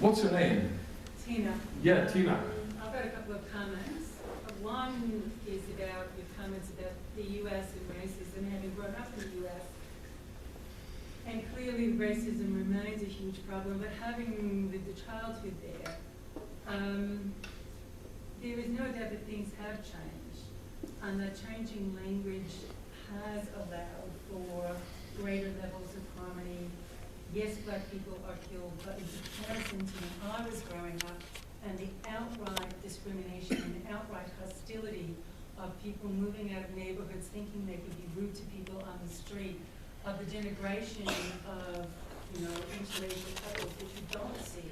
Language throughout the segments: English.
What's your name? Tina. Yeah, Tina. I've got a couple of comments. One is about your comments about the US and racism, having grown up in the US. And clearly racism remains a huge problem, but having the childhood there, there is no doubt that things have changed, and that changing language has allowed for greater levels of harmony. Yes, black people are killed, but in comparison to when I was growing up, and the outright discrimination and outright hostility of people moving out of neighborhoods thinking they could be rude to people on the street, of the denigration of, interracial couples that you don't see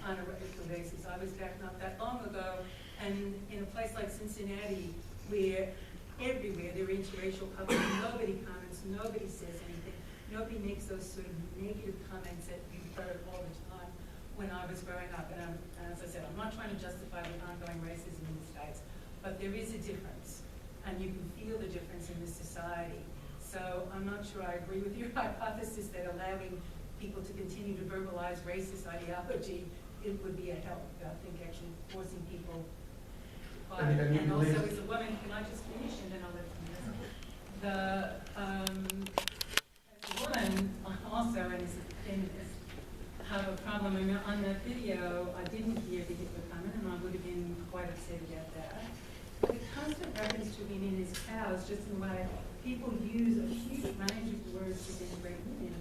on a regular basis. I was back not that long ago, and in a place like Cincinnati, where everywhere there are interracial couples, nobody comments, nobody says anything, nobody makes those sort of negative comments that you heard all the time when I was growing up. And as I said, I'm not trying to justify the ongoing racism in the States, but there is a difference, and you can feel the difference in the society. So I'm not sure I agree with your hypothesis that allowing people to continue to verbalize racist ideology, it would be a help. I think actually forcing people to quiet. And also as a woman, can I just finish and then I'll let you know? As a woman also, and as a feminist, have a problem. I mean, on that video, I didn't hear the Hitler comment, and I would have been quite upset about that. The constant reference to women is cows, just in the way people use a huge range of words to denigrate women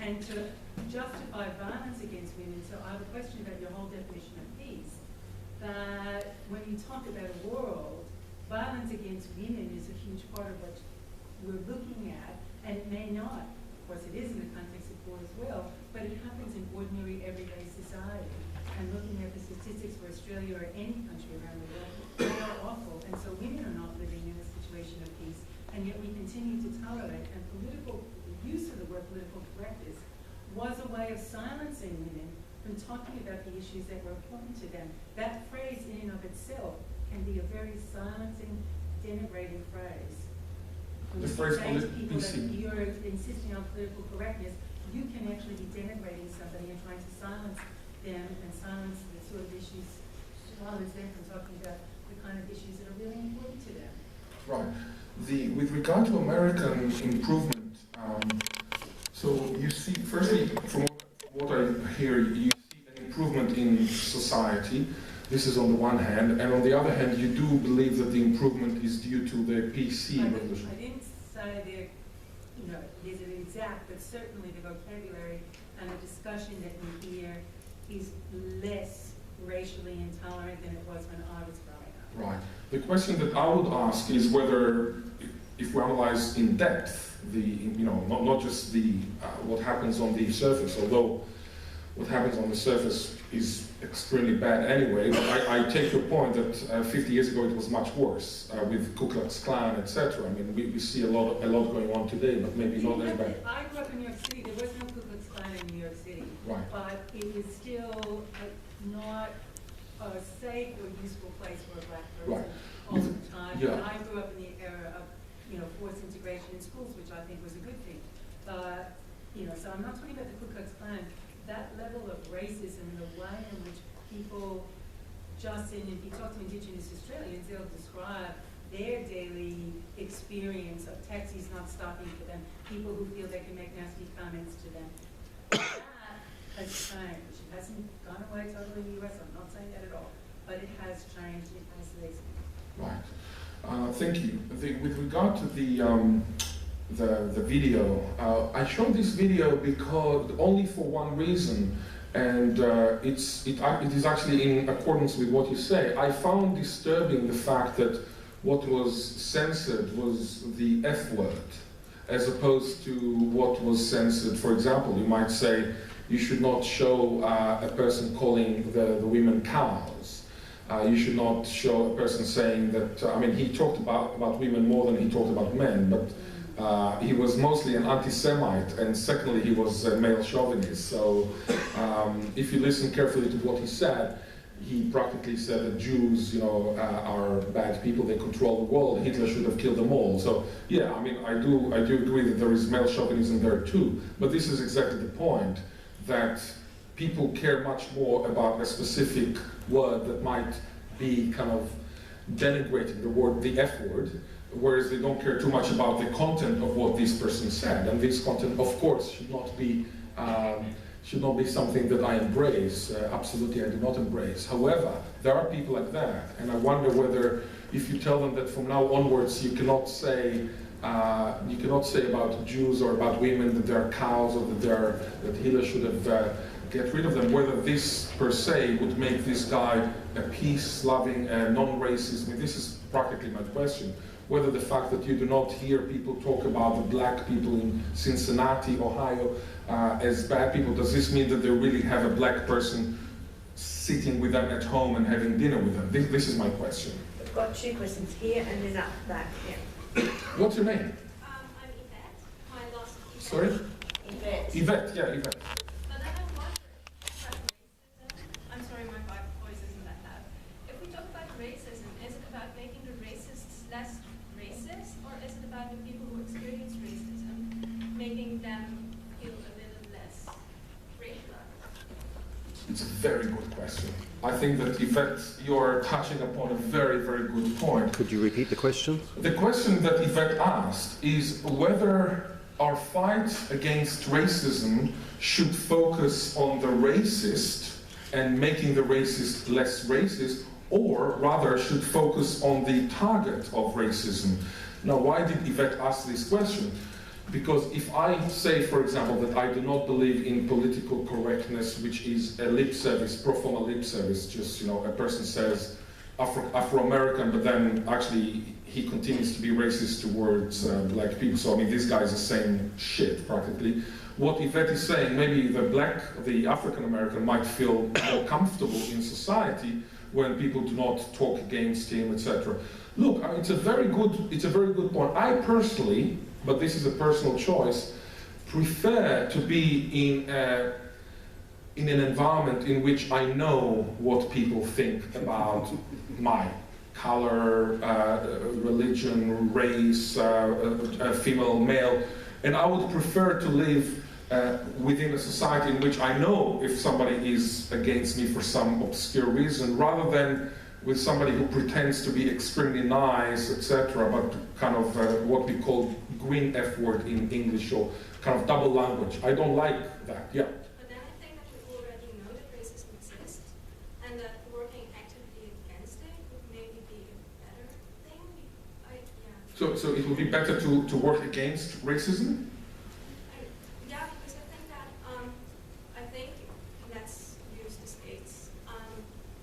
and to justify violence against women. So I have a question about your whole definition of peace. That when you talk about a world, violence against women is a huge part of what we're looking at, and it may not. Of course, it is in the context of war as well, but it happens in ordinary, everyday society. And looking at the statistics for Australia or any country around the world, they are awful. And so women are not living in a situation of peace, and yet we continue to tolerate. And the use of the word political correctness was a way of silencing women from talking about the issues that were important to them. That phrase in and of itself can be a very silencing, denigrating phrase. When the you phrase say to people that you're insisting on political correctness, you can actually be denigrating somebody and trying to silence them and silence the sort of issues, silence them from talking about the kind of issues that are really important to them. Right. With regard to American improvement, so you see, firstly, from what I hear, you see an improvement in society. This is on the one hand, and on the other hand, you do believe that the improvement is due to the PC revolution. I didn't say there's an exact, but certainly the vocabulary and the discussion that we hear is less racially intolerant than it was when I was growing up. Right. The question that I would ask is whether, if we analyze in depth, not just what happens on the surface, although what happens on the surface is extremely bad anyway, but I take your point that 50 years ago it was much worse with Ku Klux Klan, etc. I mean, we see a lot going on today, but maybe not as bad. I grew up in New York City. There was no Ku Klux Klan in New York City, right. But it was still not a safe or useful place for a black person right. all the time. Yeah. And I grew up in the era of forced integration in schools, which I think was a good thing. But so I'm not talking about the Ku Klux Klan. That level of racism, the way in which people if you talk to Indigenous Australians, they'll describe their daily experience of taxis not stopping for them, people who feel they can make nasty comments to them. That has changed. It hasn't gone away totally in the US. I'm not saying that at all. But it has changed. It has lessened. Right. Thank you. With regard to the video, I showed this video because only for one reason, and it is actually in accordance with what you say. I found disturbing the fact that what was censored was the F word, as opposed to what was censored. For example, you might say you should not show a person calling the women cows. You should not show a person saying that, I mean, he talked about women more than he talked about men, but he was mostly an anti-Semite, and secondly, he was a male chauvinist. So if you listen carefully to what he said, he practically said that Jews, are bad people, they control the world, Hitler should have killed them all. So yeah, I mean, I do agree that there is male chauvinism there too, but this is exactly the point, that people care much more about a specific word that might be kind of denigrating the F word, whereas they don't care too much about the content of what this person said. And this content, of course, should not be something that I embrace. Absolutely, I do not embrace. However, there are people like that, and I wonder whether, if you tell them that from now onwards you cannot say about Jews or about women that they are cows, or that Hitler should have get rid of them, whether this per se would make this guy a peace-loving, non-racist. I mean, this is practically my question. Whether the fact that you do not hear people talk about the black people in Cincinnati, Ohio, as bad people, does this mean that they really have a black person sitting with them at home and having dinner with them? This is my question. We've got two questions here and then up back. Yeah. What's your name? I'm Yvette. My last Yvette. Sorry? Yvette. Yvette, yeah, Yvette. But then I wonder about racism. I'm sorry, my voice isn't that loud. If we talk about racism, is it about making the racists less racist, or is it about the people who experience racism, making them feel a little less regular? It's a very good question. I think that, Yvette, you're touching upon a very, very good point. Could you repeat the question? The question that Yvette asked is whether our fight against racism should focus on the racist and making the racist less racist, or rather should focus on the target of racism. Now, why did Yvette ask this question? Because if I say, for example, that I do not believe in political correctness, which is a lip service, pro forma lip service, just, you know, a person says Afro-American, but then actually he continues to be racist towards black people. So, I mean, this guy is the same shit, practically. What Yvette is saying, maybe the African-American might feel more comfortable in society when people do not talk against him, etc. Look, it's a very good point. I personally, but this is a personal choice, prefer to be in an environment in which I know what people think about my color, religion, race, female, male, and I would prefer to live within a society in which I know if somebody is against me for some obscure reason, rather than with somebody who pretends to be extremely nice, etc., but kind of what we call green F word in English, or kind of double language. I don't like that, yeah. But then I think that we already know that racism exists, and that working actively against it would maybe be a better thing. Yeah. So it would be better to work against racism? Yeah, because I think that, let's use the States.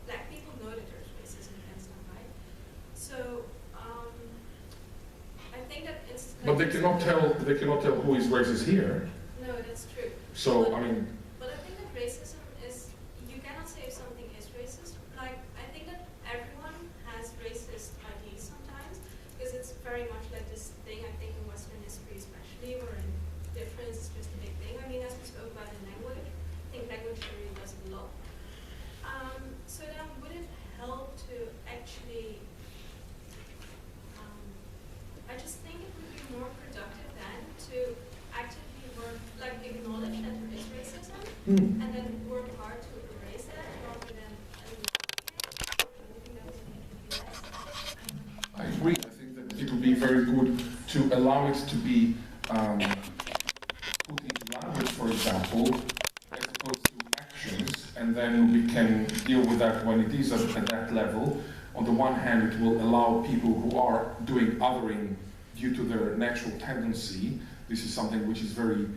Black people know that there's racism against them, right? So, I think that it's... But they cannot tell who is racist here. No, that's true. So, but, I mean... But I think that racism is... You cannot say if something is racist. Like, I think that everyone has racist ideas sometimes, because it's very much like this thing, I think, in Western history especially, where difference is just a big thing. I mean, as we spoke about in language, I think language theory does a lot. So then would it help to actually... I just think it would be more productive then to actively work, like acknowledge that there is racism, and then work hard to erase that rather than eliminate it. I agree. I think that it would be very good to allow it to be put into language, for example, as opposed to actions, and then we can deal with that when it is at that level. On the one hand, it will allow people who are doing othering due to their natural tendency. This is something which is very,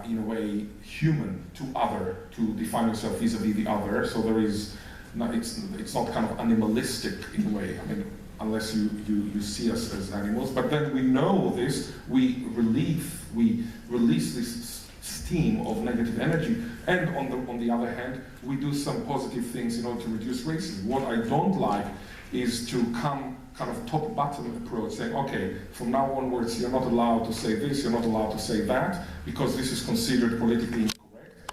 in a way, human to other, to define yourself vis-a-vis the other. So there is, it's not kind of animalistic in a way. I mean, unless you see us as animals. But then we know this, we release this steam of negative energy, and on the other hand, we do some positive things in order to reduce racism. What I don't like is to come kind of top-bottom approach, saying, okay, from now onwards you're not allowed to say this, you're not allowed to say that, because this is considered politically incorrect,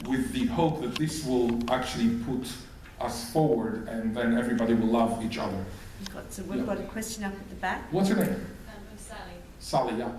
with the hope that this will actually put us forward, and then everybody will love each other. We've got a question up at the back. What's your name? I'm Sally. Sally, yeah.